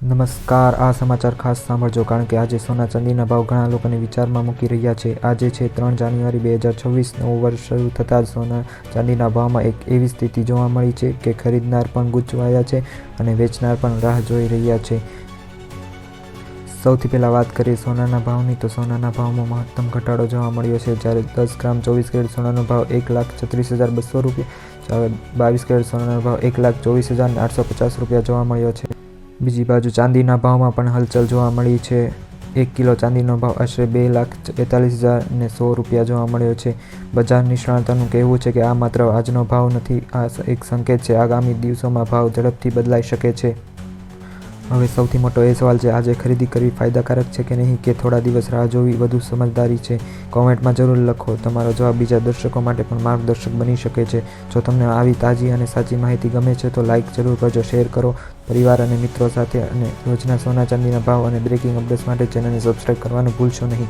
નમસ્કાર, આ સમાચાર ખાસ સાંભળજો કારણ કે આજે સોના ચાંદીના ભાવ ઘણા લોકોને વિચારમાં મૂકી રહ્યા છે. આજે છે 3 જાન્યુઆરી 2026. નવું વર્ષ શરૂ થતાં જ સોના ચાંદીના ભાવમાં એક એવી સ્થિતિ જોવા મળી છે કે ખરીદનાર પણ ગૂંચવાયા છે અને વેચનાર પણ રાહ જોઈ રહ્યા છે. સૌથી પહેલાં વાત કરીએ સોનાના ભાવની, તો સોનાના ભાવમાં મહત્તમ ઘટાડો જોવા મળ્યો છે. જ્યારે 10 ગ્રામ 24 કેરેટ સોનાનો ભાવ ₹1,36,200, જ્યારે 22 કેરેટ સોનાનો ભાવ ₹1,24,850 જોવા મળ્યો છે. બીજી બાજુ ચાંદીના ભાવમાં પણ હલચલ જોવા મળી છે. 1 કિલો ચાંદીનો ભાવ આશરે ₹2,43,100 જોવા મળ્યો છે. બજાર નિષ્ણાતોનું કહેવું છે કે આ માત્ર આજનો ભાવ નથી, આ એક સંકેત છે આગામી દિવસોમાં ભાવ ઝડપથી બદલાઈ શકે છે. હવે સૌથી મોટો એ સવાલ છે, આજે ખરીદી કરવી ફાયદાકારક છે કે નહીં, કે થોડા દિવસ રાહ જોવી વધુ સમજદારી છે? કોમેન્ટમાં જરૂર લખો. તમારો જવાબ બીજા દર્શકો માટે પણ માર્ગદર્શક બની શકે છે. જો તમને આવી તાજી અને સાચી માહિતી ગમે છે તો લાઇક જરૂર કરજો, શેર કરો પરિવાર અને મિત્રો સાથે, અને રોજના સોના ચાંદીના ભાવ અને બ્રેકિંગ અપડેટ્સ માટે ચેનલને સબસ્ક્રાઇબ કરવાનું ભૂલશો નહીં.